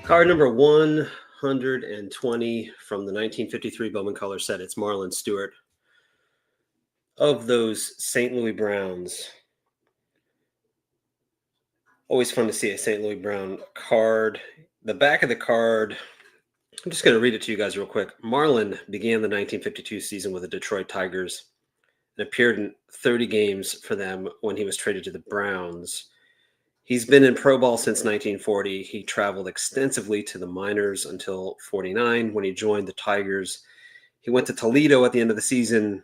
Card number 120 from the 1953 Bowman Color set. It's Marlon Stewart of those St. Louis Browns. Always fun to see a St. Louis Brown card. The back of the card, I'm just going to read it to you guys real quick. Marlon began the 1952 season with the Detroit Tigers and appeared in 30 games for them when he was traded to the Browns. He's been in pro ball since 1940. He traveled extensively to the minors until 49 when he joined the Tigers. He went to Toledo at the end of the season,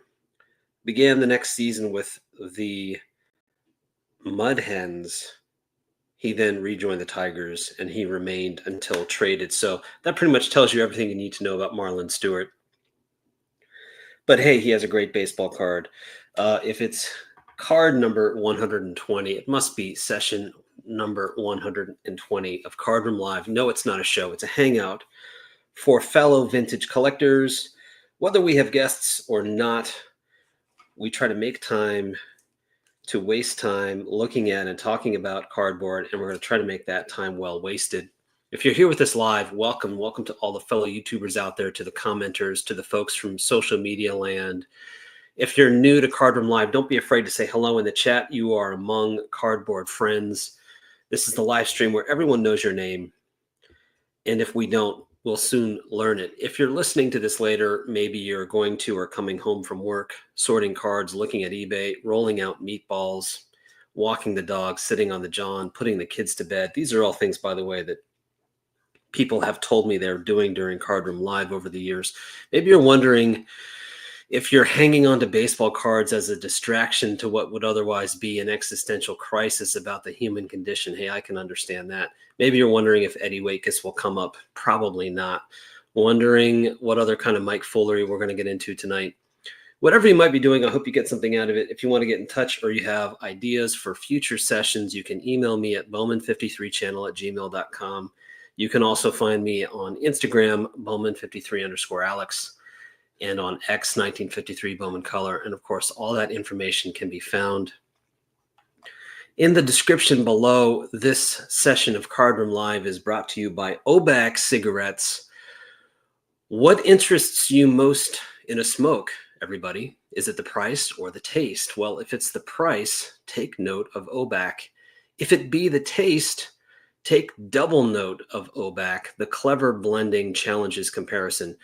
began the next season with the Mud Hens. He then rejoined the Tigers, and he remained until traded. So that pretty much tells you everything you need to know about Marlon Stewart. But hey, he has a great baseball card. If it's card number 120, it must be session number 120 of Card Room Live. No, it's not a show. It's a hangout for fellow vintage collectors. Whether we have guests or not, we try to make time to waste time looking at and talking about cardboard, and we're going to try to make that time well wasted. If you're here with us live, welcome. Welcome to all the fellow YouTubers out there, to the commenters, to the folks from social media land. If you're new to Card Room Live, don't be afraid to say hello in the chat. You are among cardboard friends. This is the live stream where everyone knows your name. And if we don't, we'll soon learn it. If you're listening to this later, maybe you're going to or coming home from work, sorting cards, looking at eBay, rolling out meatballs, walking the dog, sitting on the john, putting the kids to bed. These are all things, by the way, that people have told me they're doing during Card Room Live over the years. Maybe you're wondering if you're hanging on to baseball cards as a distraction to what would otherwise be an existential crisis about the human condition. Hey, I can understand that. Maybe you're wondering if Eddie Waitkus will come up. Probably not. Wondering what other kind of Mike Foolery we're going to get into tonight. Whatever you might be doing, I hope you get something out of it. If you want to get in touch or you have ideas for future sessions, you can email me at bowman53channel@gmail.com. You can also find me on Instagram, bowman53_Alex. And on X 1953 Bowman Color. And of course, all that information can be found in the description below. This session of Card Room Live is brought to you by Obak cigarettes. What interests you most in a smoke, everybody? Is it the price or the taste? Well, if it's the price, take note of Obak. If it be the taste, take double note of Obak. The clever blending challenges comparison.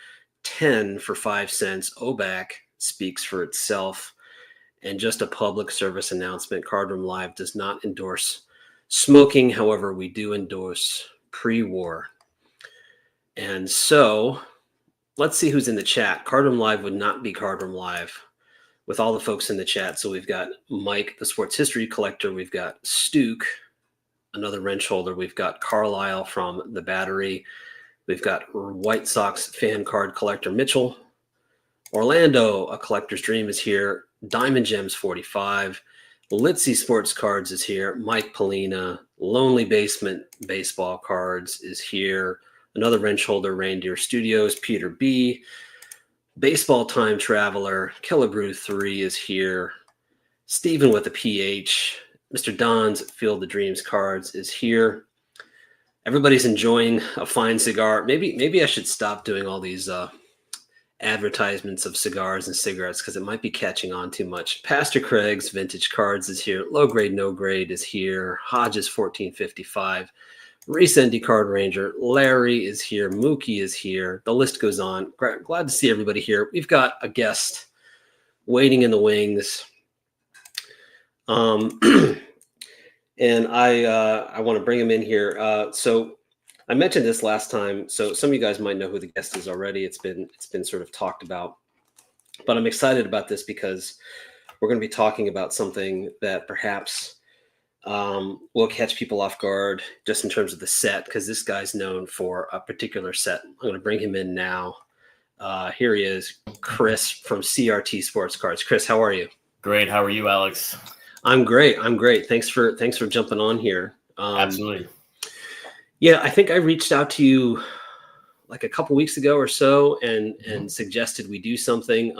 10 for 5 cents. Obak speaks for itself. And just a public service announcement, Card Room Live does not endorse smoking. However, we do endorse pre-war. And so let's see who's in the chat. Card Room Live would not be Card Room Live with all the folks in the chat. So we've got Mike, the sports history collector. We've got Stuke, another wrench holder. We've got Carlisle from the Battery. We've got White Sox fan card collector Mitchell. Orlando, a collector's dream, is here. Diamond Gems 45. Litzy Sports Cards is here. Mike Polina. Lonely Basement Baseball Cards is here. Another wrench holder, Reindeer Studios. Peter B. Baseball Time Traveler. Killebrew 3 is here. Stephen with a PH. Mr. Don's Field of Dreams Cards is here. Everybody's enjoying a fine cigar. Maybe I should stop doing all these advertisements of cigars and cigarettes because it might be catching on too much. Pastor Craig's Vintage Cards is here. Low Grade, No Grade is here. Hodges 1455. Reese Endy Card Ranger. Larry is here. Mookie is here. The list goes on. Glad to see everybody here. We've got a guest waiting in the wings. And I want to bring him in here. So I mentioned this last time. So some of you guys might know who the guest is already. It's been sort of talked about, but I'm excited about this because we're going to be talking about something that perhaps will catch people off guard just in terms of the set, because this guy's known for a particular set. I'm going to bring him in now. Here he is, Chris from CRT Sports Cards. Chris, how are you? Great. How are you, Alex? I'm great. Thanks for jumping on here. Absolutely. Yeah, I think I reached out to you like a couple weeks ago or so and suggested we do something.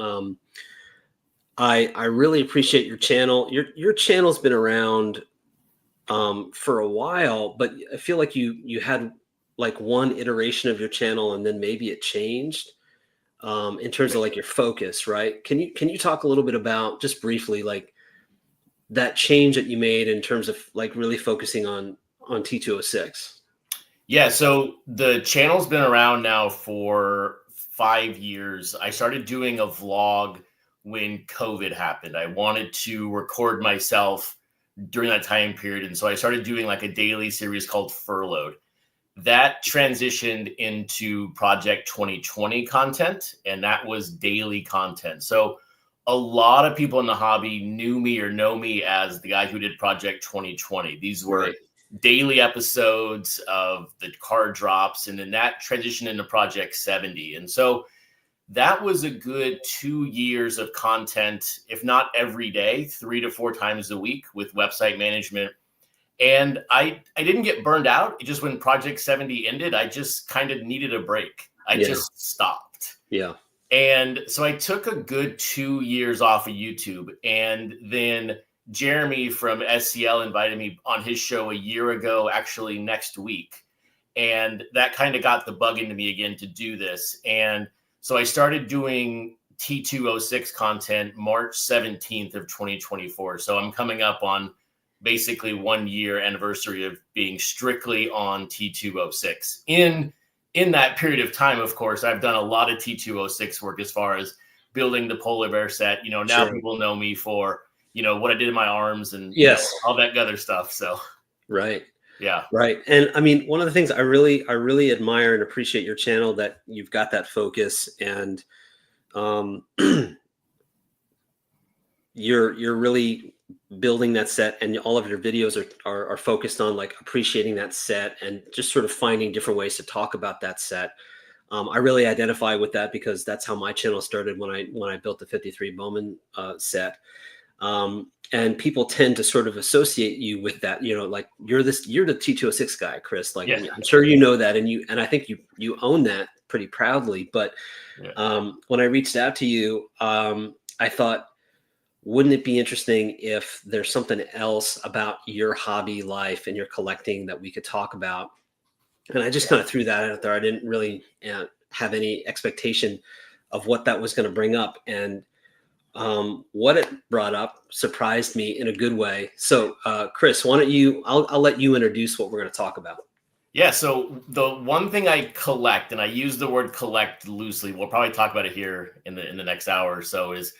I really appreciate your channel. Your channel's been around for a while, but I feel like you had like one iteration of your channel and then maybe it changed in terms of like your focus, right? Can you talk a little bit about, just briefly, like that change that you made in terms of like really focusing on T206? Yeah, so the channel's been around now for 5 years. I started doing a vlog when COVID happened. I wanted to record myself during that time period. And so I started doing like a daily series called Furloughed. That transitioned into Project 2020 content, and that was daily content. So a lot of people in the hobby knew me or know me as the guy who did Project 2020. These were Right. daily episodes of the card drops, and then that transitioned into Project 70. And so that was a good 2 years of content, if not every day, 3 to 4 times a week with website management. And I didn't get burned out. It just, when Project 70 ended, I just kind of needed a break. I Yeah. just stopped. Yeah. And so I took a good 2 years off of YouTube. And then Jeremy from SCL invited me on his show a year ago, actually next week. And that kind of got the bug into me again to do this. And so I started doing T206 content March 17th of 2024. So I'm coming up on basically 1 year anniversary of being strictly on T206. In that period of time, of course, I've done a lot of T206 work as far as building the polar bear set. Now Sure. people know me for, what I did in my arms and Yes. all that other stuff. So, Right. yeah. Right. And I mean, one of the things I really admire and appreciate your channel, that you've got that focus, and um, you're really building that set, and all of your videos are focused on like appreciating that set and just sort of finding different ways to talk about that set. I really identify with that because that's how my channel started when I built the 53 Bowman set. And people tend to sort of associate you with that, like you're the T206 guy, Chris. Like, Yeah. I'm sure you know that, and I think you own that pretty proudly. But when I reached out to you, I thought, wouldn't it be interesting if there's something else about your hobby life and your collecting that we could talk about? And I just kind of threw that out there. I didn't really have any expectation of what that was going to bring up. And what it brought up surprised me in a good way. So, Chris, why don't you? I'll let you introduce what we're going to talk about. Yeah. So the one thing I collect, and I use the word collect loosely, we'll probably talk about it here in the next hour or so, is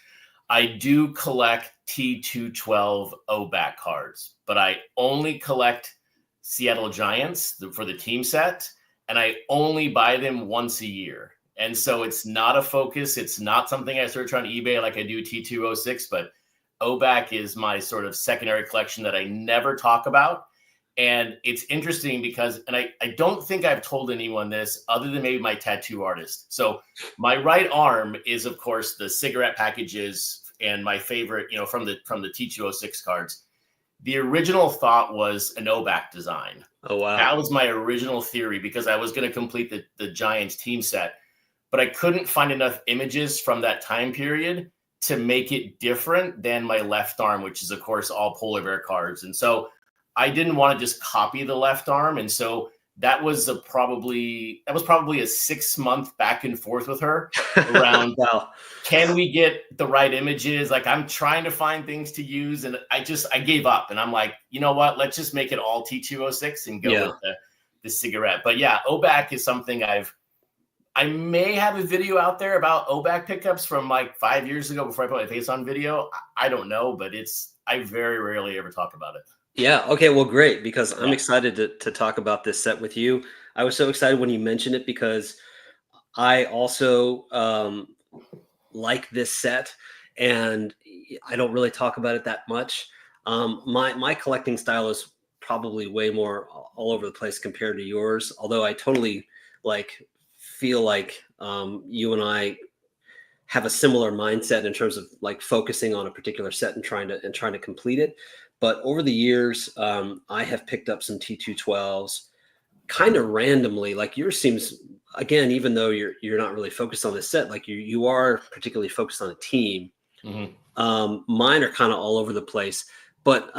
I do collect T212 Obak cards, but I only collect Seattle Giants for the team set, and I only buy them once a year. And so it's not a focus. It's not something I search on eBay like I do T206, but Obak is my sort of secondary collection that I never talk about. And it's interesting because, and I don't think I've told anyone this other than maybe my tattoo artist. So my right arm is, of course, the cigarette packages and my favorite, from the T206 cards. The original thought was an Obak design. Oh, wow. That was my original theory because I was going to complete the Giants team set, but I couldn't find enough images from that time period to make it different than my left arm, which is, of course, all polar bear cards. And so I didn't want to just copy the left arm. And so that was probably a 6-month back and forth with her around, Wow. Can we get the right images? Like, I'm trying to find things to use, and I gave up, and I'm like, you know what? Let's just make it all T206 and go with the cigarette. But yeah, Obak is something I may have a video out there about Obak pickups from like 5 years ago before I put my face on video. I don't know, but I very rarely ever talk about it. Yeah. Okay. Well, great, because I'm excited to talk about this set with you. I was so excited when you mentioned it because I also like this set, and I don't really talk about it that much. My collecting style is probably way more all over the place compared to yours. Although I totally feel like you and I have a similar mindset in terms of like focusing on a particular set and trying to complete it. But over the years, I have picked up some T212s kind of randomly. Like yours seems, again, even though you're not really focused on this set, like you are particularly focused on a team. Mm-hmm. Mine are kind of all over the place. But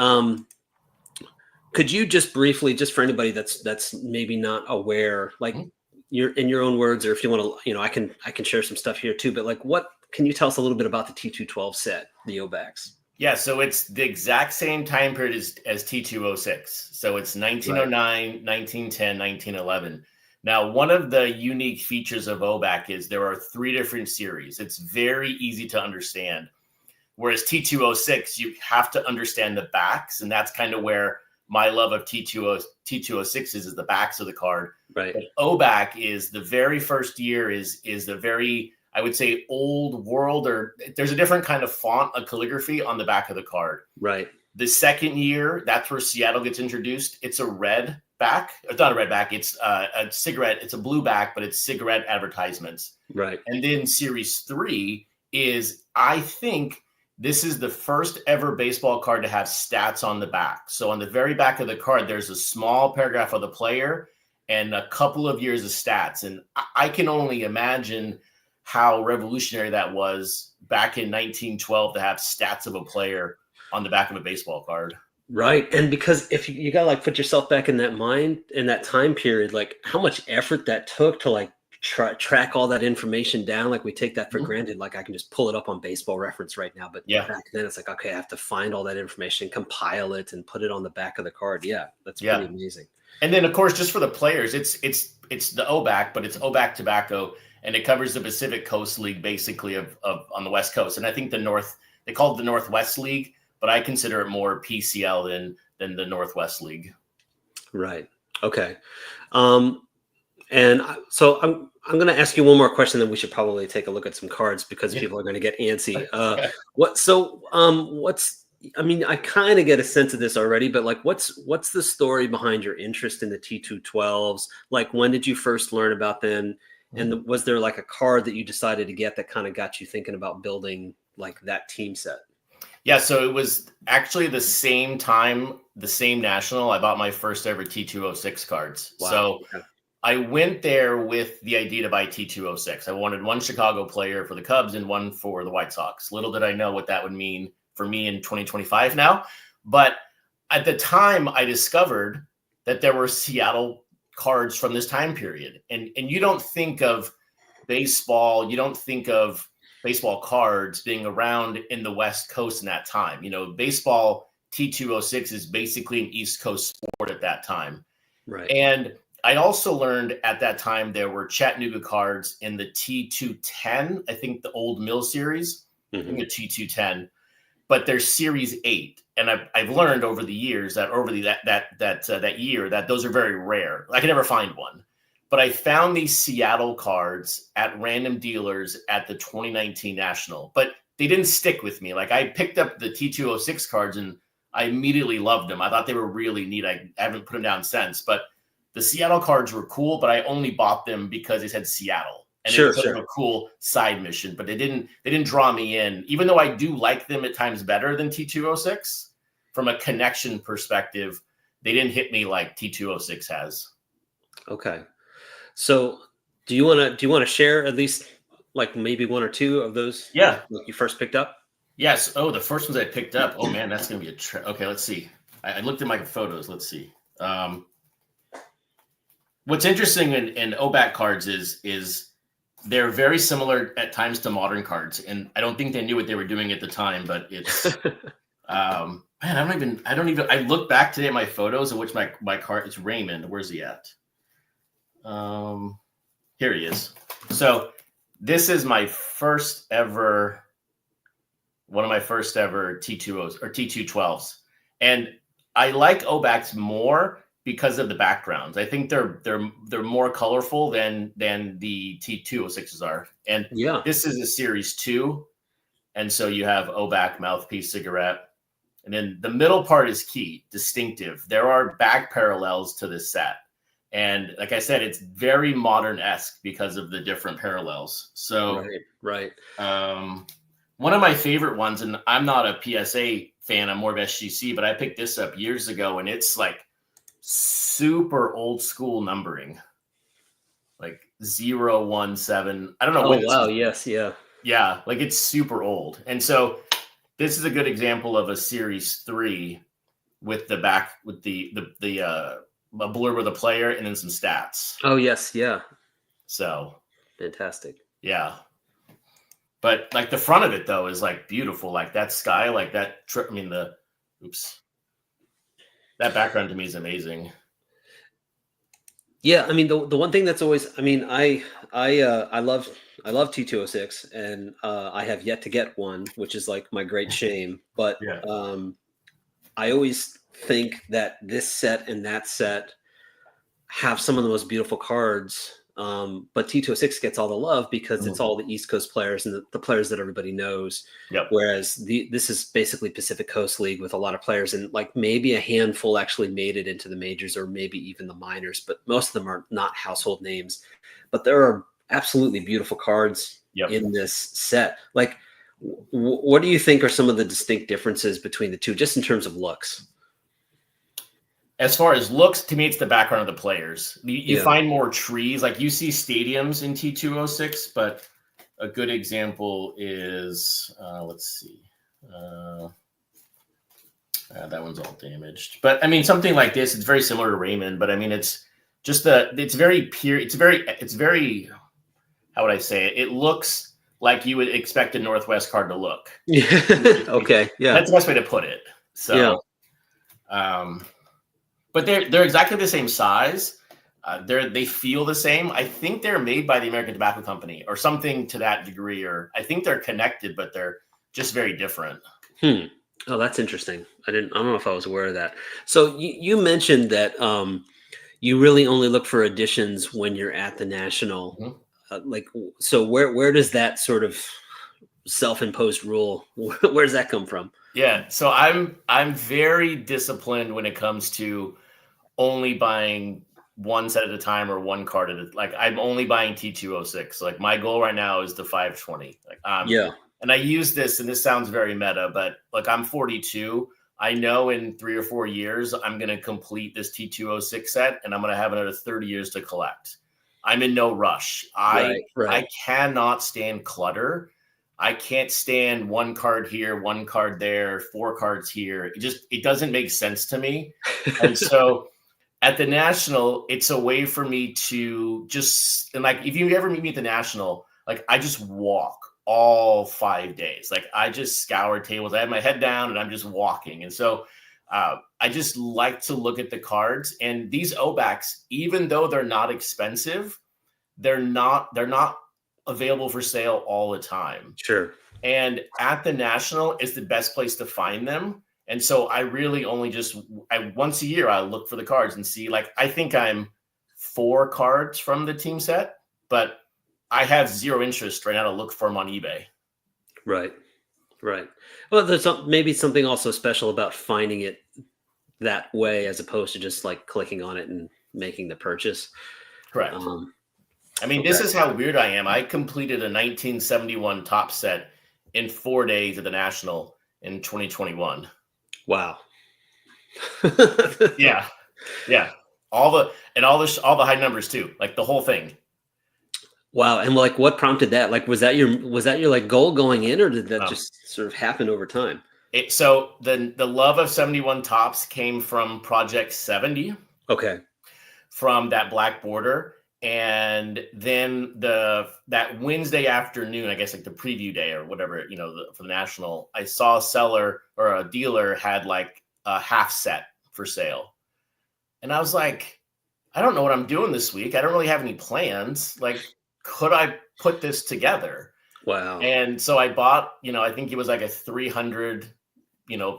Could you just briefly, just for anybody that's maybe not aware, like Mhm. you're in your own words, or if you want to, I can share some stuff here too. But like, what can you tell us a little bit about the T212 set, the Obaks? Yeah, so it's the exact same time period as T206. So it's Right. 1909, 1910, 1911. Now, one of the unique features of OBAC is there are three different series. It's very easy to understand. Whereas T206, you have to understand the backs, and that's kind of where my love of T206 is the backs of the card. Right. But OBAC is the very first year is the very, I would say, old world, or there's a different kind of font, a calligraphy on the back of the card. Right. The second year, that's where Seattle gets introduced. It's a red back. It's not a red back. It's a cigarette. It's a blue back, but it's cigarette advertisements. Right. And then series 3 is, I think, this is the first ever baseball card to have stats on the back. So on the very back of the card, there's a small paragraph of the player and a couple of years of stats. And I can only imagine how revolutionary that was back in 1912 to have stats of a player on the back of a baseball card. Right. And because if you gotta like put yourself back in that mind in that time period, like how much effort that took to like track all that information down. Like we take that for Mhm. granted. Like I can just pull it up on Baseball Reference right now. But Yeah. back then it's like, okay, I have to find all that information, compile it, and put it on the back of the card. Yeah, that's pretty Yeah. amazing. And then of course, just for the players, it's the OBAC, but it's OBAC tobacco, and it covers the Pacific Coast League basically of on the West Coast. And I think they call it the Northwest League, but I consider it more PCL than the Northwest League. Right. Okay. So I'm going to ask you one more question, then we should probably take a look at some cards because Yeah. people are going to get antsy. What's I mean, I kind of get a sense of this already, but like what's the story behind your interest in the T212s? Like when did you first learn about them? And was there like a card that you decided to get that kind of got you thinking about building like that team set? Yeah, so it was actually the same time, the same national, I bought my first ever T206 cards. Wow. So Okay. I went there with the idea to buy T206. I wanted one Chicago player for the Cubs and one for the White Sox. Little did I know what that would mean for me in 2025 now. But at the time, I discovered that there were Seattle cards from this time period. And you don't think of baseball, you don't think of baseball cards being around in the West Coast in that time. You know, baseball T206 is basically an East Coast sport at that time. Right. And I also learned at that time there were Chattanooga cards in the T210, I think the old Mill series, I think the T210, but there's Series 8. And I've learned over the years that that year that those are very rare. I could never find one. But I found these Seattle cards at random dealers at the 2019 National, but they didn't stick with me. Like I picked up the T206 cards and I immediately loved them. I thought they were really neat. I haven't put them down since, but the Seattle cards were cool, but I only bought them because they said Seattle. And it was sort of a cool side mission, but they didn't draw me in, even though I do like them at times better than T206 from a connection perspective. They didn't hit me like T206 has. Okay. So do you want to share at least like maybe one or two of those? Yeah. Like you first picked up? Yes. Oh, the first ones I picked up. Oh man, that's going to be okay. Let's see. I looked at my photos. Let's see. What's interesting in OBAC cards is they're very similar at times to modern cards, and I don't think they knew what they were doing at the time. But it's man, I look back today at my photos of which my card is Raymond. Where's he at? Here he is. So this is my first ever, one of my first ever T2Os or T212s, and I like OBACs more because of the backgrounds. I think they're more colorful than the T206s are. And Yeah. this is a series 2. And so you have OBAC mouthpiece cigarette. And then the middle part is key, distinctive. There are back parallels to this set. And like I said, it's very modern-esque because of the different parallels. So right. One of my favorite ones, and I'm not a PSA fan, I'm more of SGC, but I picked this up years ago, and it's like super old school numbering, like 017. I don't know. Oh, wow. Yes. Yeah. Yeah. Like it's super old. And so this is a good example of a series 3 with the back with the blurb of the player and then some stats. Oh yes, yeah. So Fantastic. yeah. But like the front of it though is like beautiful, like that sky, like that. I mean that background to me is amazing. Yeah, I mean the one thing that's always, I mean, I love T206, and I have yet to get one, which is like my great shame. But Yeah. I always think that this set and that set have some of the most beautiful cards. But T206 gets all the love because it's all the East Coast players and the players that everybody knows. Yep. Whereas this is basically Pacific Coast League with a lot of players, and like maybe a handful actually made it into the majors or maybe even the minors, but most of them are not household names. But there are absolutely beautiful cards in this set. Like, what do you think are some of the distinct differences between the two, just in terms of looks? As far as looks, to me, it's the background of the players. You find more trees. Like you see stadiums in T206, but a good example is, let's see. That one's all damaged. But I mean, something like this, it's very similar to Raymond, but I mean, it's just it's very pure. It's very, how would I say it? It looks like you would expect a Northwest card to look. Okay. Yeah. That's the best way to put it. So, but they're exactly the same size. They feel the same. I think they're made by the American Tobacco Company or something to that degree, or I think they're connected, but they're just very different. Oh, that's interesting. I don't know if I was aware of that. So you mentioned that you really only look for additions when you're at the National. So where does that sort of self-imposed rule, where does that come from? Yeah, so I'm very disciplined when it comes to only buying one set at a time or one card at a, like I'm only buying T206. Like my goal right now is the 520. Like and I use this, and this sounds very meta, but like I'm 42. I know in 3 or 4 years I'm going to complete this T206 set, and I'm going to have another 30 years to collect. I'm in no rush. I cannot stand clutter. I can't stand one card here, one card there, 4 cards here. It doesn't make sense to me. And so at the National, it's a way for me to just, and like if you ever meet me at the National, like I just walk all 5 days. Like I just scour tables. I have my head down and I'm just walking. And so I just like to look at the cards. And these Obaks, even though they're not expensive, they're not available for sale all the time. Sure. And at the National is the best place to find them. And so I really only once a year, I look for the cards and see, like, I think I'm 4 cards from the team set, but I have zero interest right now to look for them on eBay. Right. Well, there's maybe something also special about finding it that way, as opposed to just like clicking on it and making the purchase. Correct. I mean, this is how weird I am. I completed a 1971 top set in 4 days at the National in 2021. Wow. Yeah. All the high numbers too, like the whole thing. Wow. And like, what prompted that? Like, was that your like goal going in, or did that just sort of happen over time? So the love of 71 tops came from Project 70. Okay. From that black border. And then that Wednesday afternoon, I guess like the preview day or whatever, for the National, I saw a seller or a dealer had like a half set for sale. And I was like, I don't know what I'm doing this week. I don't really have any plans. Like, could I put this together? Wow. And so I bought, I think it was like a 300,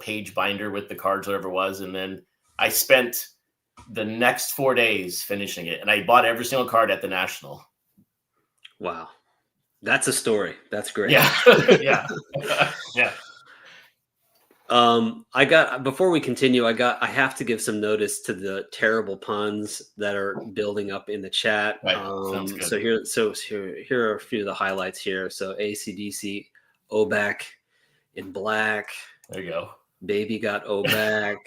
page binder with the cards, whatever it was. And then I spent the next 4 days finishing it, and I bought every single card at the National. Wow. That's a story. That's great. Yeah. Yeah. Before we continue, I have to give some notice to the terrible puns that are building up in the chat. Right. Sounds good. So here are a few of the highlights here. So AC/DC, Obak in black. There you go. Baby got Obak.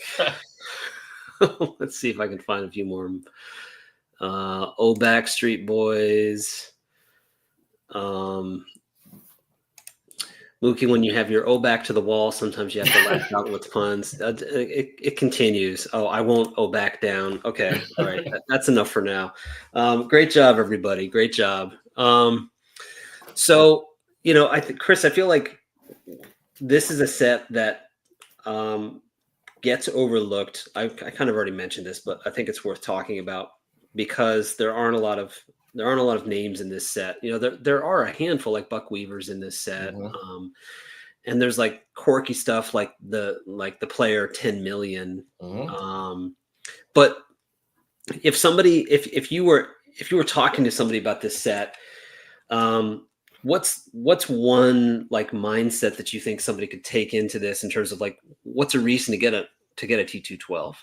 Let's see if I can find a few more. Obak Street Boys. Mookie, when you have your O back to the wall, sometimes you have to lash out with puns. It continues. Oh, I won't O back down. Okay, all right, that's enough for now. Great job, everybody. Great job. So I think Chris, I feel like this is a set that gets overlooked. I kind of already mentioned this, but I think it's worth talking about because there aren't a lot of names in this set. There are a handful like Buck Weavers in this set. Mhm. And there's like quirky stuff like the player 10 million. Mhm. But if you were talking to somebody about this set, what's one like mindset that you think somebody could take into this in terms of like what's a reason to get a T212?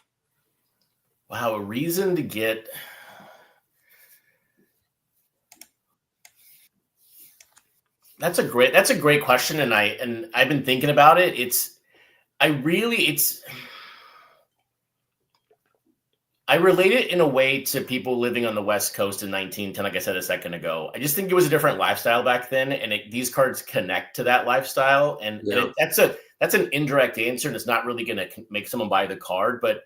Wow, a reason to get. That's a great question, and I've been thinking about it. I relate it in a way to people living on the West Coast in 1910, like I said a second ago. I just think it was a different lifestyle back then, and these cards connect to that lifestyle. Yeah. That's an indirect answer, and it's not really going to make someone buy the card, but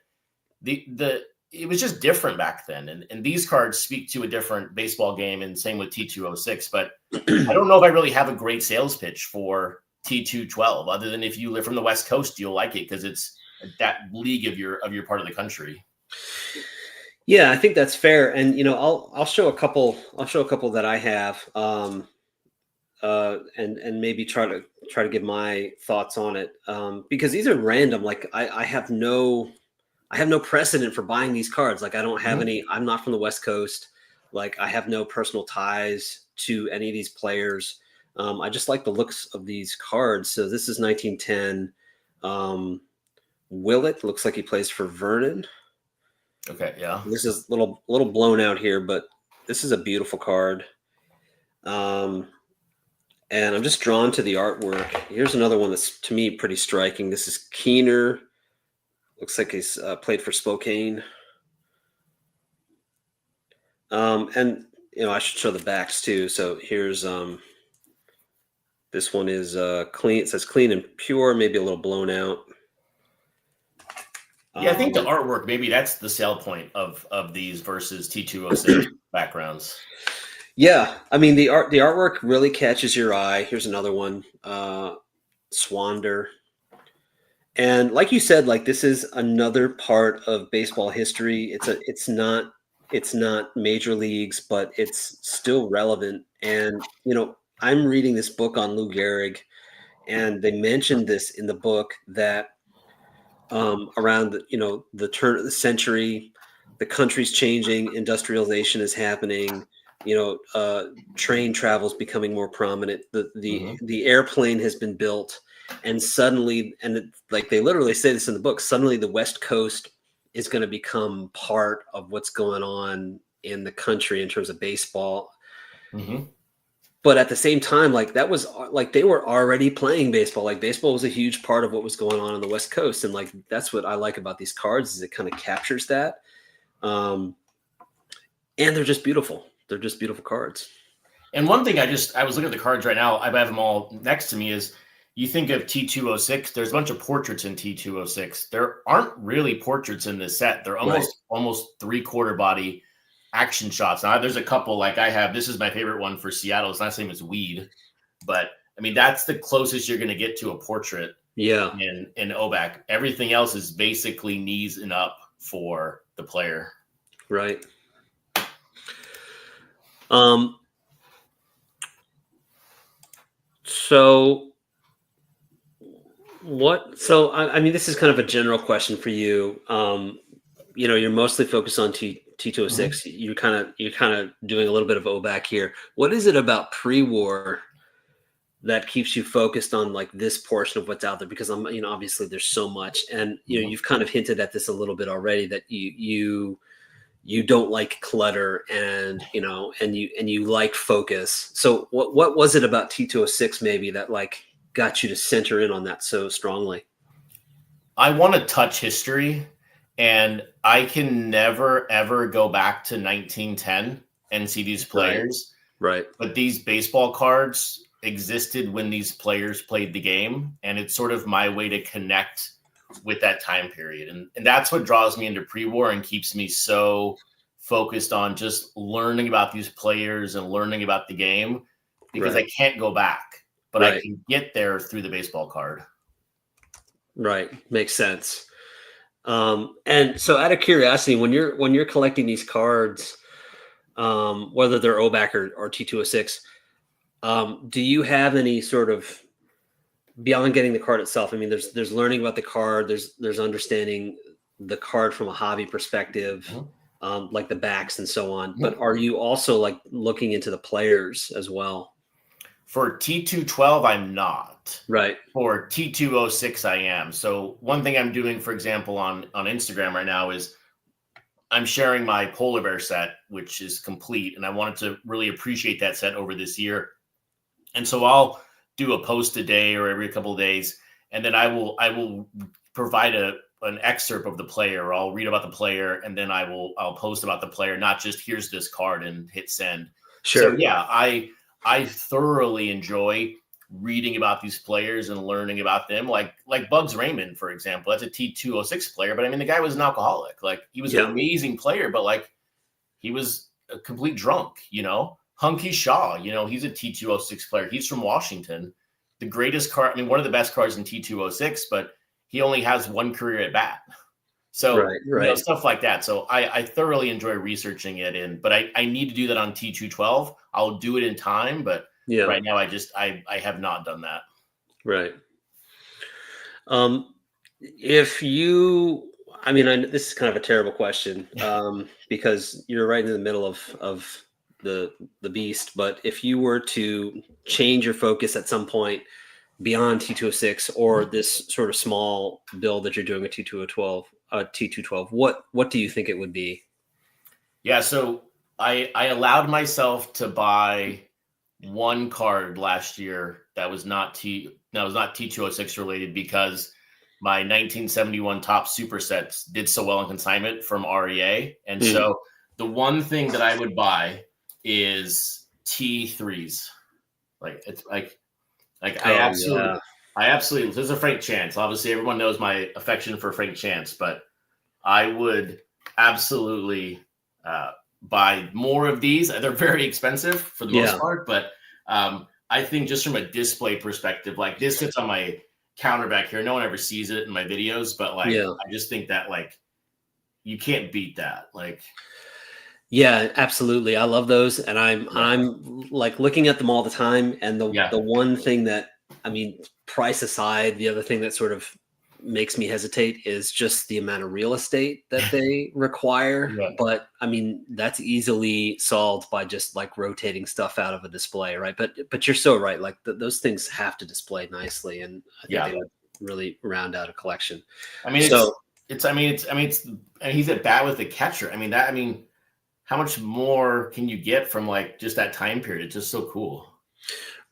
it was just different back then, and these cards speak to a different baseball game, and same with T206. But I don't know if I really have a great sales pitch for T212, other than if you live from the West Coast, you'll like it because it's that league of your part of the country. Yeah, I think that's fair. And I'll show a couple that I have, and maybe try to give my thoughts on it, because these are random. Like I have no precedent for buying these cards. Like I don't have any. I'm not from the West Coast. Like I have no personal ties to any of these players. I just like the looks of these cards. So this is 1910. Willett looks like he plays for Vernon. Okay, yeah. This is little blown out here, but this is a beautiful card. And I'm just drawn to the artwork. Here's another one that's to me pretty striking. This is Keener. Looks like he's played for Spokane. And I should show the backs too. So here's this one is clean. It says clean and pure, maybe a little blown out. Yeah, I think the artwork, maybe that's the sell point of these versus T206 backgrounds. Yeah, I mean the artwork really catches your eye. Here's another one, Swander. And like you said, like this is another part of baseball history. It's not major leagues, but it's still relevant. And I'm reading this book on Lou Gehrig, and they mentioned this in the book that around the turn of the century, the country's changing, industrialization is happening. Train travel's becoming more prominent. The airplane has been built, and suddenly, like they literally say this in the book, suddenly the West Coast is going to become part of what's going on in the country in terms of baseball. But at the same time, like that was like they were already playing baseball. Like baseball was a huge part of what was going on the West Coast, and like that's what I like about these cards is it kind of captures that. And they're just beautiful. They're just beautiful cards. And one thing I was looking at the cards right now, I have them all next to me, is you think of T206, there's a bunch of portraits in T206. There aren't really portraits in this set. They're almost 3/4 body action shots. Now there's a couple like I have. This is my favorite one for Seattle. His last name is Weed. But I mean, that's the closest you're going to get to a portrait. Yeah. In Obak. Everything else is basically knees and up for the player. Right. So I mean, this is kind of a general question for you. You're mostly focused on T206. You're kind of doing a little bit of Obak here. What is it about pre-war that keeps you focused on like this portion of what's out there? Because obviously there's so much, and you've kind of hinted at this a little bit already that you don't like clutter, and you like focus. So what was it about T206 maybe that like got you to center in on that so strongly? I want to touch history, and I can never ever go back to 1910 and see these players. Right. But these baseball cards existed when these players played the game, and it's sort of my way to connect with that time period. And that's what draws me into pre-war and keeps me so focused on just learning about these players and learning about the game, because Right. I can't go back, but I Right. can get there through the baseball card. Right. Makes sense. And so out of curiosity, when you're collecting these cards, whether they're OBAC or T206, do you have any sort of beyond getting the card itself? I mean, there's learning about the card, there's understanding the card from a hobby perspective, like the backs and so on. But are you also like looking into the players as well? For T212, I'm not. Right. For T206, I am. So one thing I'm doing, for example, on Instagram right now is I'm sharing my polar bear set, which is complete, and I wanted to really appreciate that set over this year. And so I'll do a post a day or every couple of days, and then I will provide an excerpt of the player, or I'll read about the player, and then I'll post about the player, not just here's this card and hit send. Sure. So yeah, I thoroughly enjoy reading about these players and learning about them. Like Bugs Raymond, for example, that's a T206 player, but I mean, the guy was an alcoholic. Like, he was an amazing player, but like, he was a complete drunk, you know. Hunky Shaw, you know, he's a T206 player. He's from Washington. The greatest card, I mean, one of the best cards in T206, but he only has one career at bat. So, Right. you know, stuff like that. So I thoroughly enjoy researching it but I need to do that on T212. I'll do it in time, but right now I have not done that. Right. If you, I mean, this is kind of a terrible question, because you're right in the middle of the beast. But if you were to change your focus at some point beyond T206 or this sort of small build that you're doing with T212, what do you think it would be? Yeah, so I allowed myself to buy one card last year that was not T206 related, because my 1971 top supersets did so well in consignment from REA. And so the one thing that I would buy is T3s. Like, it's like I absolutely, there's a Frank Chance. Obviously, everyone knows my affection for Frank Chance, but I would absolutely buy more of these. They're very expensive for the most part, but I think just from a display perspective, like, this sits on my counter back here. No one ever sees it in my videos, but like, I just think that, like, you can't beat that. Like, yeah, absolutely. I love those. And I'm like looking at them all the time. And the one thing that, I mean, price aside, the other thing that sort of makes me hesitate is just the amount of real estate that they require. But I mean, that's easily solved by just like rotating stuff out of a display, right? But you're so right. Like, those things have to display nicely, and I think they would really round out a collection. I mean, he's at bat with the catcher. I mean, how much more can you get from like just that time period? It's just so cool.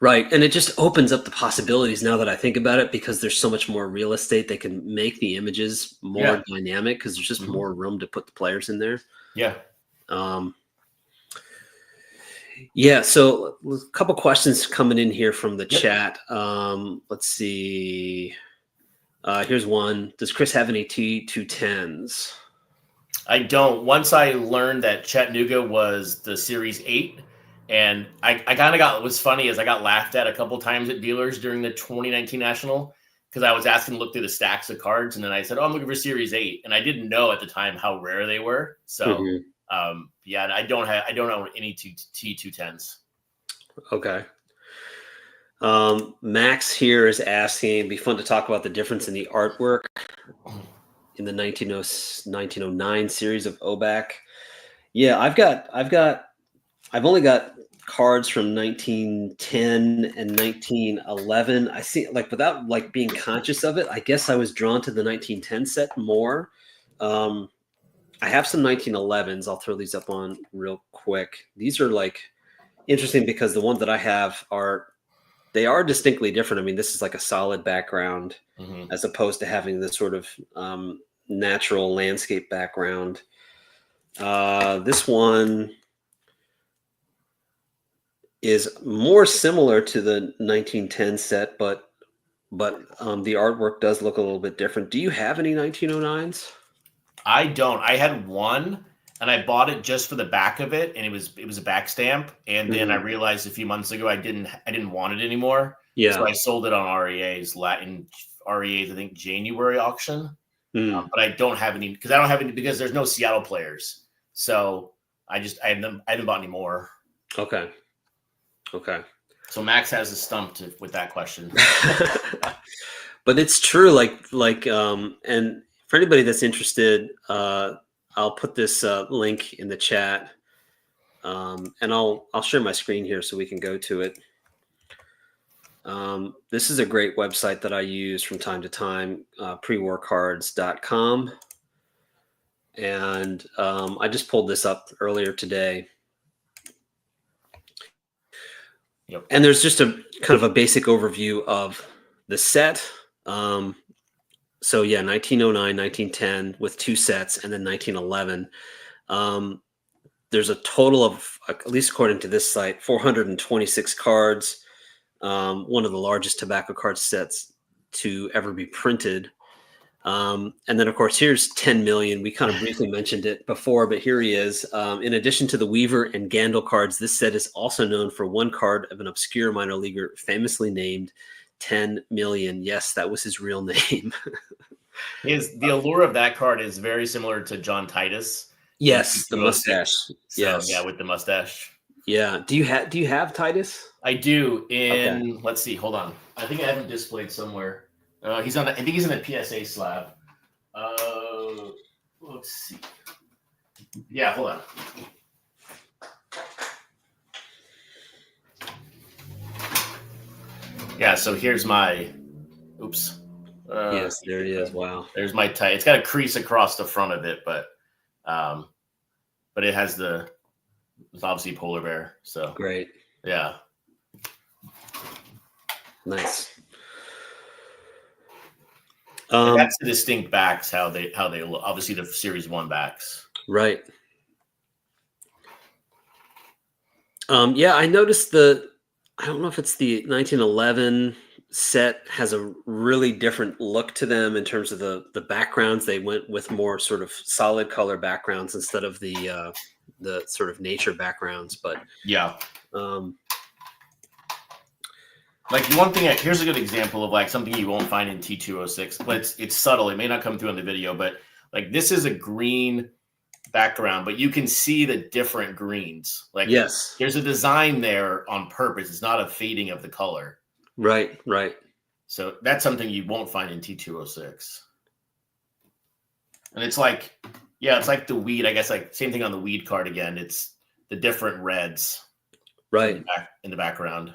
Right. And it just opens up the possibilities now that I think about it, because there's so much more real estate. They can make the images more dynamic because there's just more room to put the players in there. Yeah. So a couple questions coming in here from the chat. Let's see. Here's one. Does Chris have any T210s? I don't. Once I learned that Chattanooga was the Series 8, and I kind of got, what's funny is I got laughed at a couple times at dealers during the 2019 National, because I was asking to look through the stacks of cards, and then I said, I'm looking for Series 8, and I didn't know at the time how rare they were. So, I don't own any T210s. Okay. Max here is asking, it'd be fun to talk about the difference in the artwork in the 1909 series of Obak. Yeah, I've only got cards from 1910 and 1911. I see, like, without like being conscious of it, I guess I was drawn to the 1910 set more. I have some 1911s. I'll throw these up on real quick. These are like interesting because the ones that I have are distinctly different. I mean, this is like a solid background as opposed to having this sort of natural landscape background. This one is more similar to the 1910 set, but the artwork does look a little bit different. Do you have any 1909s? I don't. I had one, and I bought it just for the back of it, and it was a back stamp. And then I realized a few months ago I didn't want it anymore. Yeah. So I sold it on REA's I think January auction. But I don't have any because there's no Seattle players. So I haven't bought any more. Okay. So Max has a stump with that question. But it's true, and for anybody that's interested, I'll put this link in the chat, and I'll share my screen here so we can go to it. This is a great website that I use from time to time, prewarcards.com, and I just pulled this up earlier today. Yep. And there's just a kind of a basic overview of the set. So yeah, 1909, 1910 with 2 sets, and then 1911. There's a total of, at least according to this site, 426 cards. One of the largest tobacco card sets to ever be printed. And then, of course, here's 10 million. We kind of briefly mentioned it before, but here he is. In addition to the Weaver and Gandil cards, this set is also known for one card of an obscure minor leaguer famously named 10 million. Yes, that was his real name. The allure of that card is very similar to John Titus. Yes, the mustache. So, yes, yeah, with the mustache. Yeah. Do you have Titus? I do. Let's see. Hold on. I think I have him displayed somewhere. I think he's in a PSA slab. Let's see. Yeah, hold on. Yeah, so here's my. Oops. Yes, there he is. Wow. There's my tie. It's got a crease across the front of it, but it has it's obviously polar bear. So great. Yeah. Nice. That's the distinct backs. How they look. Obviously the Series 1 backs. Right. Yeah, I noticed I don't know if it's the 1911 set has a really different look to them in terms of the backgrounds. They went with more sort of solid color backgrounds instead of the sort of nature backgrounds. But yeah, like one thing. Here's a good example of like something you won't find in T206, but it's subtle. It may not come through on the video, but like this is a green background, but you can see the different greens. Like yes, there's a design there on purpose. It's not a fading of the color. Right. So that's something you won't find in T206. And it's like, yeah, it's like the weed. I guess like same thing on the weed card again. It's the different reds, right, in the background.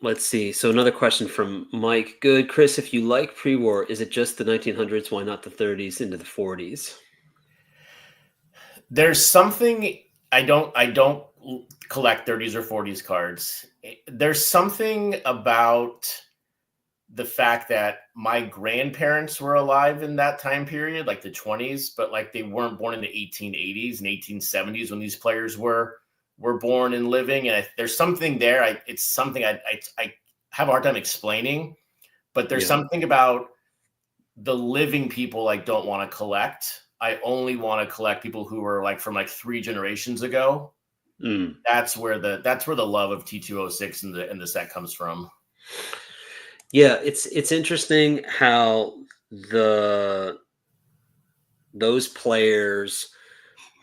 Let's see. So another question from Mike. Good, Chris. If you like pre-war, is it just the 1900s? Why not the 30s into the 40s? There's something I don't collect 30s or 40s cards. There's something about the fact that my grandparents were alive in that time period, like the 20s, but like they weren't born in the 1880s and 1870s when these players were born and living. And there's something there. It's something I have a hard time explaining, but there's something about the living people I don't want to collect. I only want to collect people who were like from like 3 generations ago. That's where the love of T206 and the set comes from. Yeah, it's interesting how those players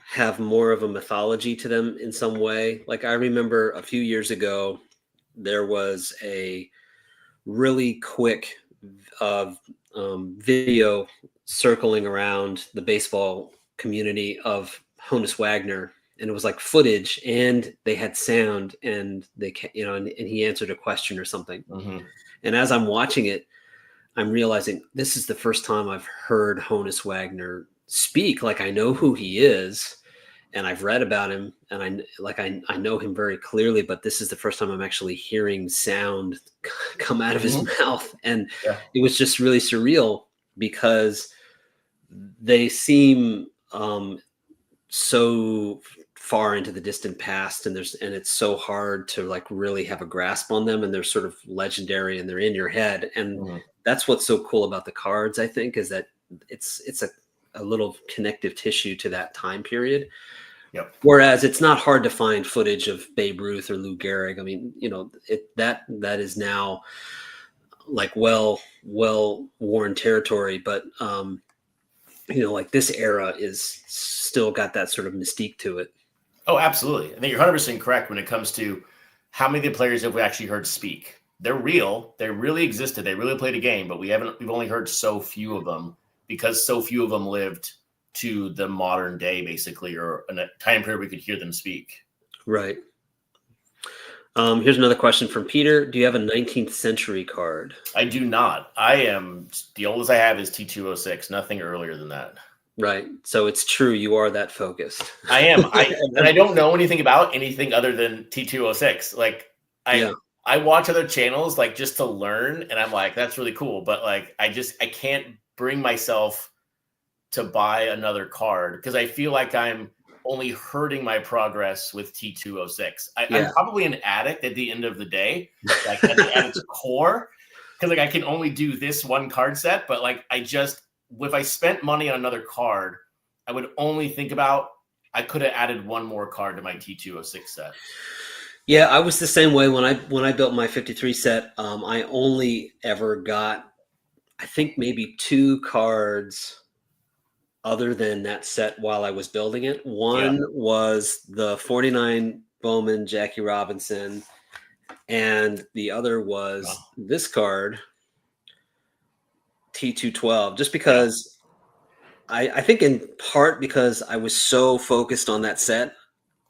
have more of a mythology to them in some way. Like I remember a few years ago, there was a really quick video circling around the baseball community of Honus Wagner, and it was like footage, and they had sound, and they, and he answered a question or something. Mm-hmm. And as I'm watching it, I'm realizing this is the first time I've heard Honus Wagner speak. Like I know who he is, and I've read about him, and I know him very clearly, but this is the first time I'm actually hearing sound come out of his mouth, and Yeah. it was just really surreal because they seem so far into the distant past, and it's so hard to like really have a grasp on them, and they're sort of legendary and they're in your head, and that's what's so cool about the cards, I think, is that it's a little connective tissue to that time period. Yep. Whereas it's not hard to find footage of Babe Ruth or Lou Gehrig. I mean, that is now like well worn territory, but like this era is still got that sort of mystique to it. Oh, absolutely. I think you're 100% correct when it comes to how many of the players have we actually heard speak. They're real. They really existed. They really played a game, but we've only heard so few of them because so few of them lived to the modern day, basically, or in a time period we could hear them speak. Right. Here's another question from Peter. Do you have a 19th century card? I do not. The oldest I have is T206, nothing earlier than that. Right. So it's true. You are that focused. I am. And I don't know anything about anything other than T206. Like I watch other channels like just to learn, and I'm like, that's really cool. But like, I can't bring myself to buy another card because I feel like I'm only hurting my progress with T206. I'm probably an addict at the end of the day, like at its core, because like I can only do this one card set. But like if I spent money on another card, I would only think about I could have added one more card to my T206 set. Yeah, I was the same way when I built my 53 set. I only ever got, I think, maybe 2 cards other than that set while I was building it. One was the 49 Bowman Jackie Robinson, and the other was this card, T212, just because I think in part because I was so focused on that set,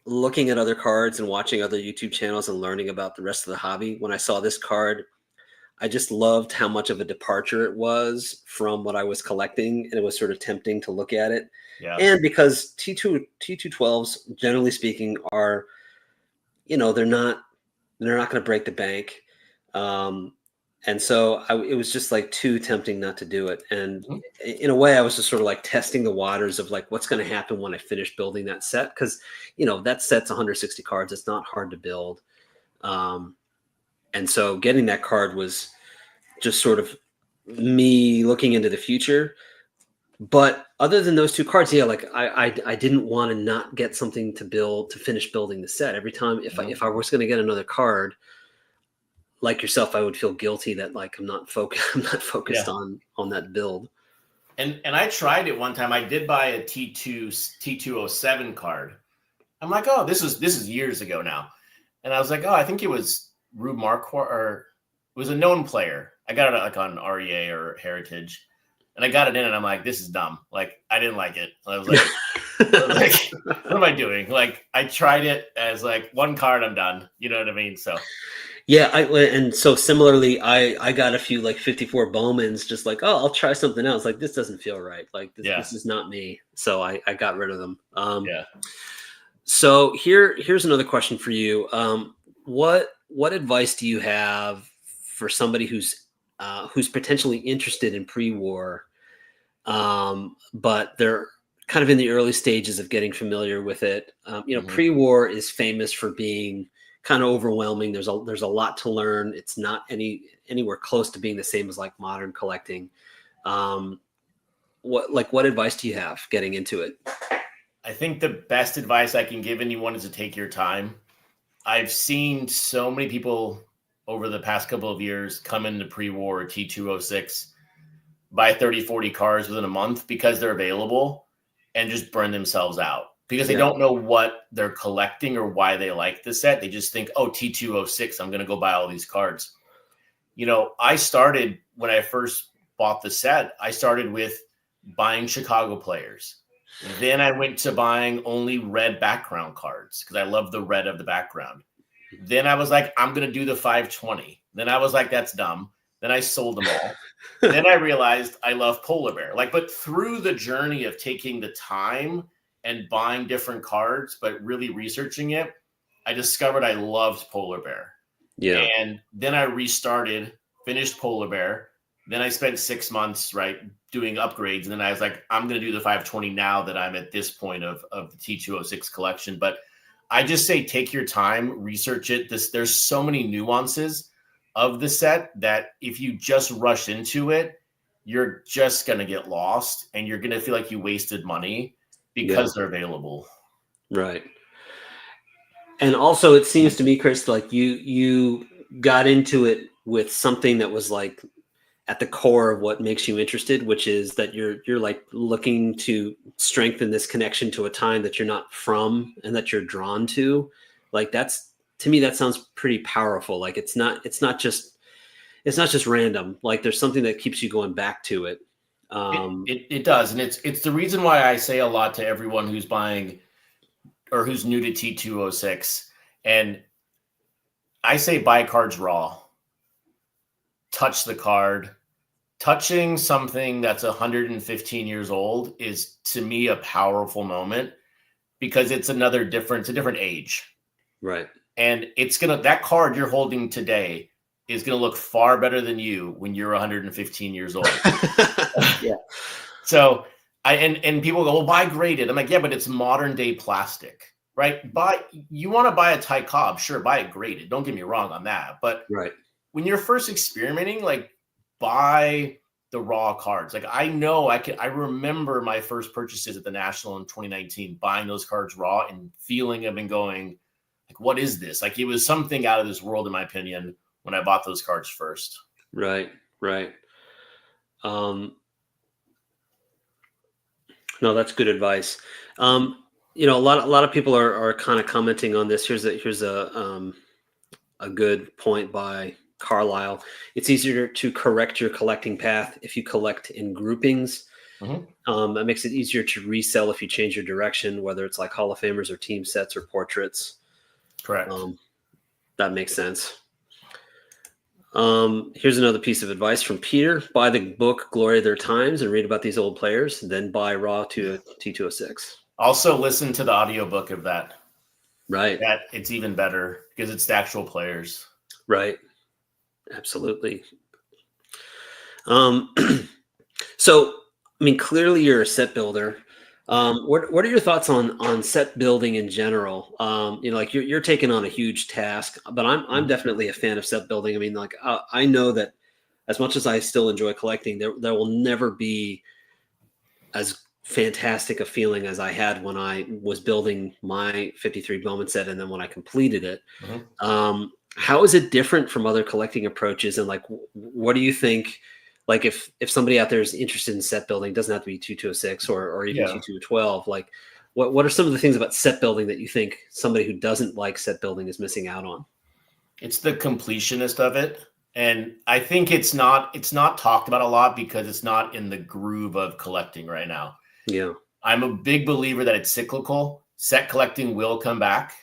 looking at other cards and watching other YouTube channels and learning about the rest of the hobby. When I saw this card, I just loved how much of a departure it was from what I was collecting, and it was sort of tempting to look at it. Yeah. And because T212s, generally speaking, are, they're not going to break the bank. And so it was just like too tempting not to do it. And in a way, I was just sort of like testing the waters of like, what's going to happen when I finish building that set? Because, that set's 160 cards. It's not hard to build. And so getting that card was just sort of me looking into the future. But other than those 2 cards, like I didn't want to not get something to finish building the set. Every time if I was going to get another card, like yourself, I would feel guilty that like I'm not focused on that build. And I tried it one time. I did buy a T207 card. I'm like, oh, this is years ago now. And I was like, oh, I think it was Rube Marquardt, or it was a known player. I got it like on REA or Heritage. And I got it in, and I'm like, this is dumb. Like, I didn't like it. I was like, what am I doing? Like, I tried it as like 1 card, I'm done. You know what I mean? So yeah, and so similarly, I got a few like 54 Bowmans, just like, oh, I'll try something else. Like, this doesn't feel right. Like, this is not me. So I got rid of them. So here's another question for you. What advice do you have for somebody who's potentially interested in pre-war, but they're kind of in the early stages of getting familiar with it? Pre-war is famous for being kind of overwhelming. There's a lot to learn. It's not anywhere close to being the same as like modern collecting. What advice do you have getting into it? I think the best advice I can give anyone is to take your time. I've seen so many people over the past couple of years come into pre-war T206, buy 30, 40 cards within a month because they're available, and just burn themselves out because they don't know what they're collecting or why they like the set. They just think, oh, T206, I'm going to go buy all these cards. I started when I first bought the set, I started with buying Chicago players. Then I went to buying only red background cards because I love the red of the background. Then I was like, I'm going to do the 520. Then I was like, that's dumb. Then I sold them all. Then I realized I love polar bear. But through the journey of taking the time and buying different cards, but really researching it, I discovered I loved Polar Bear. Yeah. And then I restarted, finished Polar Bear. Then I spent 6 months, right, doing upgrades. And then I was like, I'm going to do the 520 now that I'm at this point of the T206 collection. But I just say take your time, research it. There's so many nuances of the set that if you just rush into it, you're just going to get lost and you're going to feel like you wasted money because they're available. Right. And also it seems to me, Chris, like you got into it with something that was like at the core of what makes you interested, which is that you're like looking to strengthen this connection to a time that you're not from and that you're drawn to. Like that's, to me, that sounds pretty powerful. Like it's not just random. Like there's something that keeps you going back to it. It does. And it's the reason why I say a lot to everyone who's buying or who's new to T206. And I say buy cards raw. Touch the card. Touching something that's 115 years old is, to me, a powerful moment because it's a different age. Right. And that card you're holding today is going to look far better than you when you're 115 years old. Yeah. So and people go, well, buy graded. I'm like, yeah, but it's modern day plastic, right? You want to buy a Ty Cobb, sure, buy it graded. Don't get me wrong on that. But right. When you're first experimenting, like buy the raw cards. Like I remember my first purchases at the National in 2019, buying those cards raw and feeling them and going, like, what is this? Like it was something out of this world, in my opinion, when I bought those cards first. Right. Right. No, that's good advice. A lot of people are kind of commenting on this. Here's a good point by Carlisle. It's easier to correct your collecting path if you collect in groupings. Mm-hmm. That makes it easier to resell if you change your direction, whether it's like Hall of Famers or team sets or portraits. Correct. That makes sense. Here's another piece of advice from Peter. Buy the book Glory of Their Times and read about these old players, then buy raw to T206. Also listen to the audiobook of that. Right. That it's even better because it's the actual players. Right. Absolutely. So, I mean, clearly you're a set builder. What are your thoughts on set building in general? Like you're taking on a huge task, but I'm definitely a fan of set building. I mean, like I know that as much as I still enjoy collecting, there will never be as fantastic a feeling as I had when I was building my 53 Bowman set and then when I completed it. Mm-hmm. How is it different from other collecting approaches? And like, what do you think? Like if somebody out there is interested in set building, doesn't have to be T206 or even T212, like what are some of the things about set building that you think somebody who doesn't like set building is missing out on? It's the completionist of it. And I think it's not talked about a lot because it's not in the groove of collecting right now. Yeah. I'm a big believer that it's cyclical. Set collecting will come back.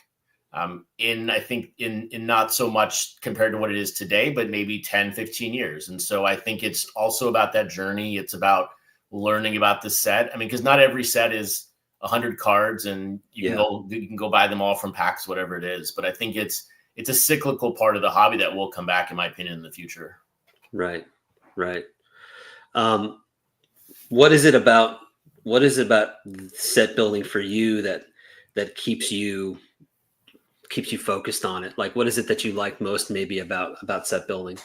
I think in not so much compared to what it is today, but maybe 10, 15 years. And so I think it's also about that journey. It's about learning about the set. I mean, because not every set is 100 cards and you can go buy them all from packs, whatever it is. But I think it's a cyclical part of the hobby that will come back, in my opinion, in the future. Right. Right. What is it about set building for you that keeps you focused on it? Like, what is it that you like most maybe about set building?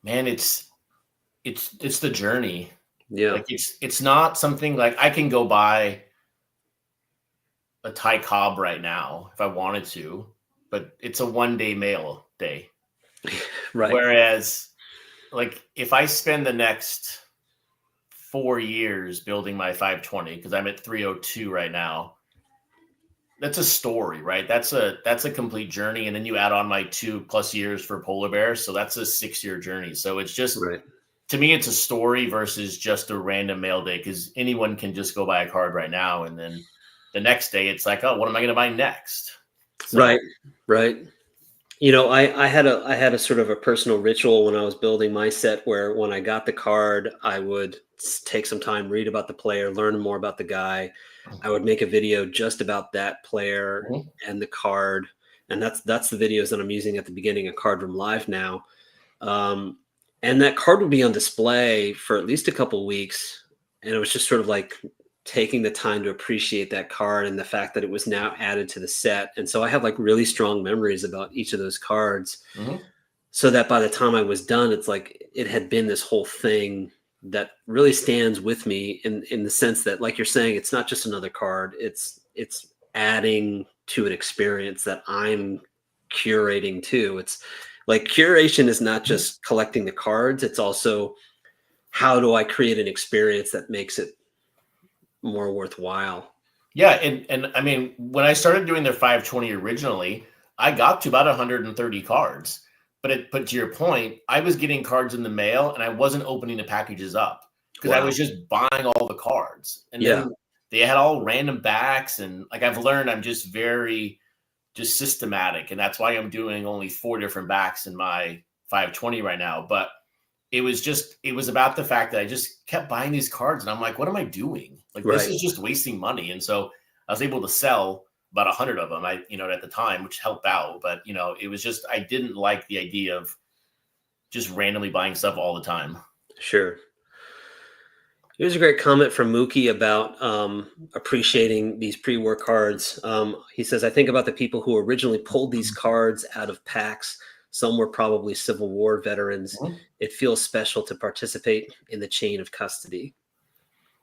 Man, it's the journey. Yeah. Like it's not something like I can go buy a Ty Cobb right now if I wanted to, but it's a 1-day mail day. Right. Whereas like if I spend the next 4 years building my 520, because I'm at 302 right now, that's a story, right? That's a complete journey. And then you add on my 2+ years for Polar Bear. So that's a 6-year journey. So it's just, to me, it's a story versus just a random mail day, because anyone can just go buy a card right now. And then the next day it's like, oh, what am I going to buy next? So, Right. I had a sort of a personal ritual when I was building my set where when I got the card, I would take some time, read about the player, learn more about the guy. I would make a video just about that player and the card. And that's the videos that I'm using at the beginning of Card Room Live now. And that card would be on display for at least a couple weeks. And it was just sort of like taking the time to appreciate that card and the fact that it was now added to the set. And so I have like really strong memories about each of those cards. So that by the time I was done, it's like it had been this whole thing that really stands with me in the sense that, like you're saying, it's not just another card. It's adding to an experience that I'm curating too. It's like curation is not just collecting the cards. It's also how do I create an experience that makes it more worthwhile. Yeah, and I mean, when I started doing their 520 originally, I got to about 130 cards. But to your point, I was getting cards in the mail and I wasn't opening the packages up because I was just buying all the cards. And then they had all random backs, and like I've learned, I'm just very just systematic, and that's why I'm doing only 4 different backs in my 520 right now. But it was about the fact that I just kept buying these cards, and I'm like, what am I doing? Like this is just wasting money. And so I was able to sell about 100 of them, at the time, which helped out. But, it was just, I didn't like the idea of just randomly buying stuff all the time. Sure. Here's a great comment from Mookie about appreciating these pre-war cards. He says, I think about the people who originally pulled these cards out of packs. Some were probably Civil War veterans. It feels special to participate in the chain of custody.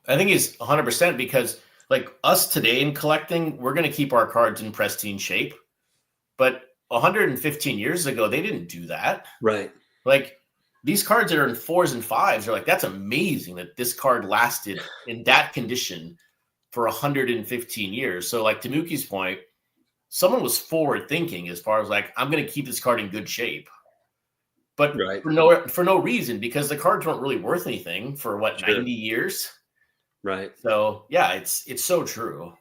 I think he's 100% because like us today in collecting, we're going to keep our cards in pristine shape. But 115 years ago, they didn't do that. Right. Like these cards that are in 4s and 5s are like, that's amazing that this card lasted in that condition for 115 years. So like to Mookie's point, someone was forward thinking as far as like, I'm going to keep this card in good shape. But for no reason, because the cards weren't really worth anything for 90 years. Right. So yeah, it's so true.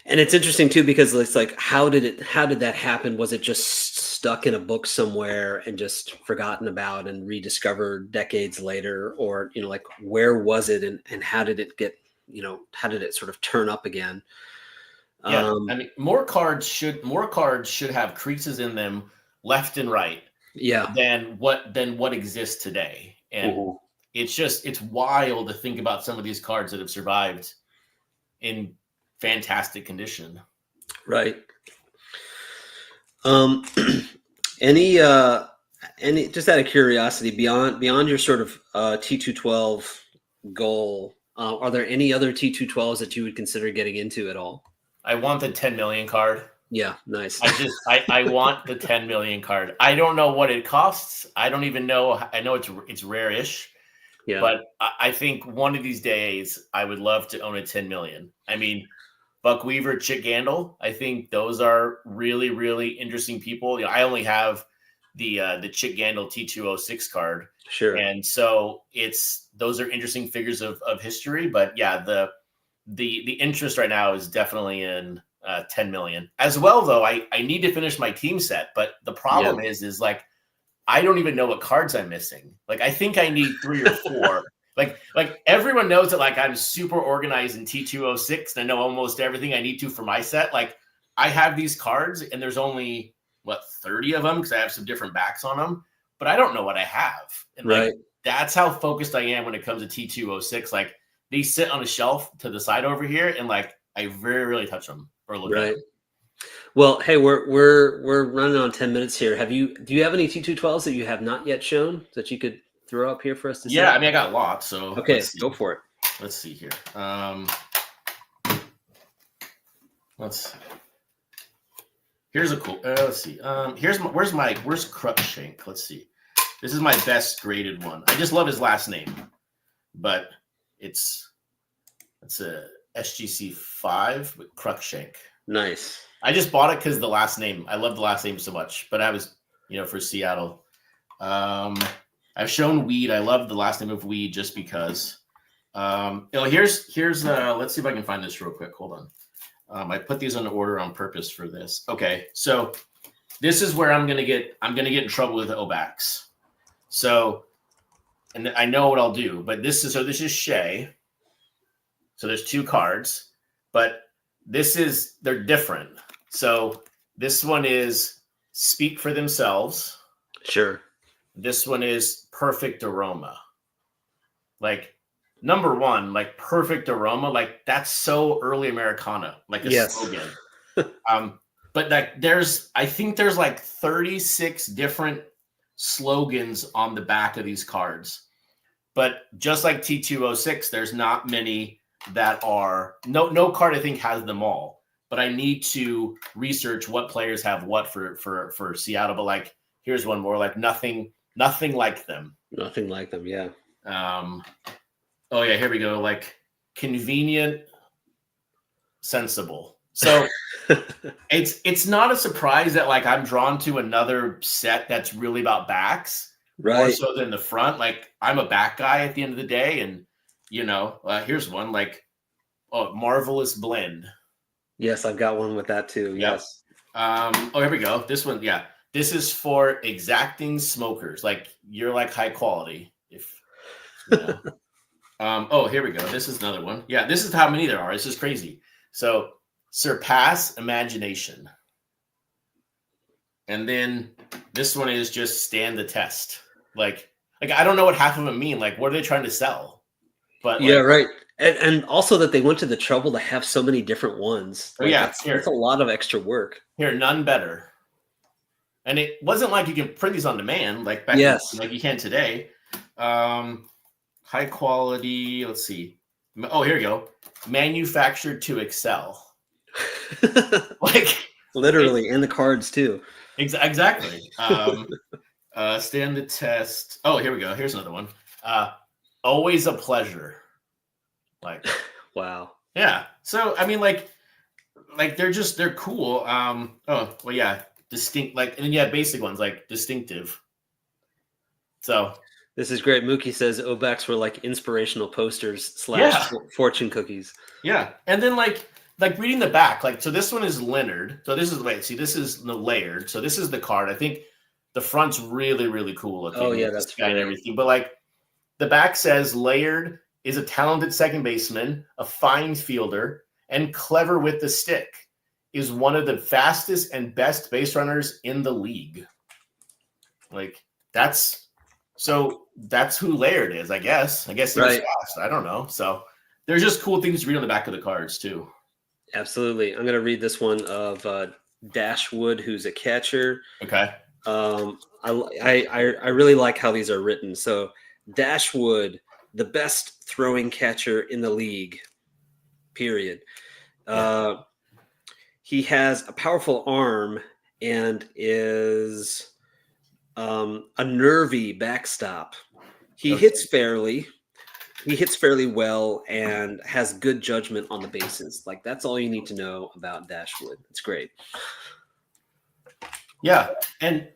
And it's interesting too, because it's like, how did that happen? Was it just stuck in a book somewhere and just forgotten about and rediscovered decades later? Or, like where was it and how did it get, how did it sort of turn up again? Yeah. I mean, more cards should have creases in them left and right. Yeah. Than what exists today. And it's wild to think about some of these cards that have survived in fantastic condition. Right. Any just out of curiosity, beyond your sort of T212 goal, are there any other T212s that you would consider getting into at all? I want the 10 million card. Yeah, nice. I want the 10 million card. I don't know what it costs. I don't even know. I know it's rare-ish. Yeah. But I think one of these days I would love to own a 10 million. I mean, Buck Weaver, Chick Gandil, I think those are really, really interesting people. I only have the Chick Gandil T206 card. Sure. And so those are interesting figures of history. But yeah, the interest right now is definitely in 10 million. As well, though, I need to finish my team set. But the problem is like, I don't even know what cards I'm missing. Like, I think I need 3 or 4. like everyone knows that like I'm super organized in T206 and I know almost everything I need to for my set. Like I have these cards and there's only 30 of them because I have some different backs on them, but I don't know what I have. And like, that's how focused I am when it comes to T206. Like they sit on a shelf to the side over here and like I very rarely touch them or look at them. Well, hey, we're running on 10 minutes here. Do you have any T212s that you have not yet shown that you could throw up here for us to see? Yeah, I mean, I got lots. So okay, go for it. Let's see here. Here's a cool. Let's see. Where's Crookshank? Let's see. This is my best graded one. I just love his last name, but it's a SGC 5 with Crookshank. Nice. I just bought it because of the last name. I love the last name so much, but I was, for Seattle. I've shown Weed. I love the last name of Weed just because. Here's let's see if I can find this real quick. Hold on. I put these in order on purpose for this. Okay, so this is where I'm gonna get in trouble with Obaks. So and I know what I'll do, but this is Shay. So there's 2 cards, but they're different. So this one is Speak for Themselves. Sure. This one is Perfect Aroma. Like, number one, like Perfect Aroma, like that's so early Americana, like a slogan. But like I think there's like 36 different slogans on the back of these cards. But just like T206, there's not many that are no card I think has them all. But I need to research what players have what for Seattle. But like here's one more, like nothing like them. Nothing like them, yeah. Oh yeah, here we go. Like convenient, sensible. So it's not a surprise that like I'm drawn to another set that's really about backs, right? More so than the front. Like I'm a back guy at the end of the day, and here's one like Marvelous Blend. Yes, I've got one with that too. Yep. Yes. Here we go. This one, yeah. This is for exacting smokers. Like you're like high quality. If here we go. This is another one. Yeah, this is how many there are. This is crazy. So surpass imagination. And then this one is just stand the test. Like I don't know what half of them mean. Like, what are they trying to sell? But yeah, right. And also that they went to the trouble to have so many different ones. Like, it's a lot of extra work. Here, none better. And it wasn't like you can print these on demand, like back like you can today. High quality. Let's see. Oh, here we go. Manufactured to excel. Like literally, and the cards too. Exactly. Stand the test. Oh, here we go. Here's another one. Always a pleasure. Like, wow. Yeah. So I mean, like they're cool. Oh well, yeah. Distinct. Like, and then you have basic ones like distinctive. So. This is great. Mookie says Obaks were like inspirational posters / fortune cookies. Yeah. And then like reading the back, like, so this one is Leonard. So this is this is the layered. So this is the card. I think the front's really, really cool looking. Oh yeah, that's great. And everything. But like the back says Layered is a talented second baseman, a fine fielder, and clever with the stick. Is one of the fastest and best base runners in the league. Like that's who Laird is, I guess. I guess he was fast. I don't know. So there's just cool things to read on the back of the cards too. Absolutely. I'm going to read this one of Dashwood, who's a catcher. Okay. I really like how these are written. So Dashwood, the best throwing catcher in the league, period. Yeah. He has a powerful arm and is a nervy backstop. He hits fairly. He hits fairly well and has good judgment on the bases. Like, that's all you need to know about Dashwood. It's great. Yeah. And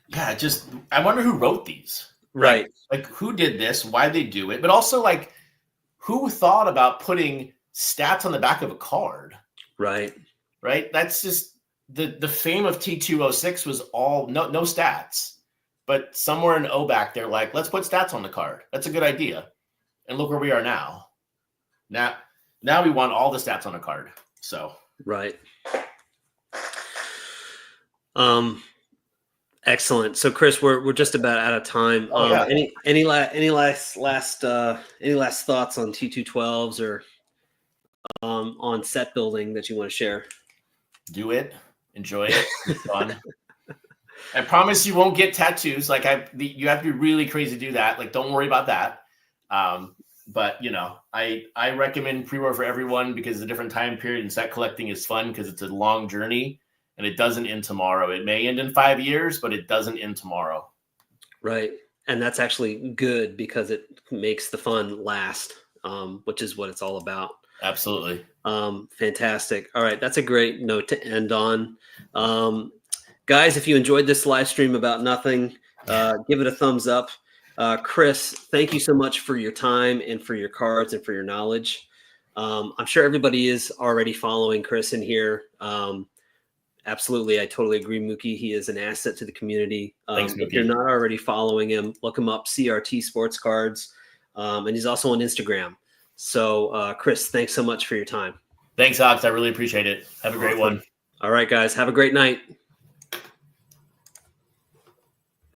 yeah, just I wonder who wrote these. Right. Like who did this? Why they do it? But also like who thought about putting stats on the back of a card? Right. Right. That's just the fame of T206 was all no stats. But somewhere in Obak, they're like, let's put stats on the card. That's a good idea. And look where we are now. Now we want all the stats on a card. So right. Excellent. So Chris, we're just about out of time. Any last thoughts on T212s or on set building that you want to share? Do it. Enjoy it. It's fun. I promise you won't get tattoos. Like you have to be really crazy to do that. Like, don't worry about that. But I recommend pre-order for everyone because it's a different time period and set collecting is fun because it's a long journey and it doesn't end tomorrow. It may end in 5 years, but it doesn't end tomorrow. Right. And that's actually good because it makes the fun last, which is what it's all about. Absolutely. Fantastic. All right. That's a great note to end on. Guys, if you enjoyed this live stream about nothing, give it a thumbs up. Chris, thank you so much for your time and for your cards and for your knowledge. I'm sure everybody is already following Chris in here Absolutely. I totally agree, Mookie. He is an asset to the community. Thanks, If you're Mookie. not already following him, look him up, CRT Sports Cards. And he's also on Instagram. So, Chris, thanks so much for your time. Thanks, Ox. I really appreciate it. Have a great one. All right, guys. Have a great night.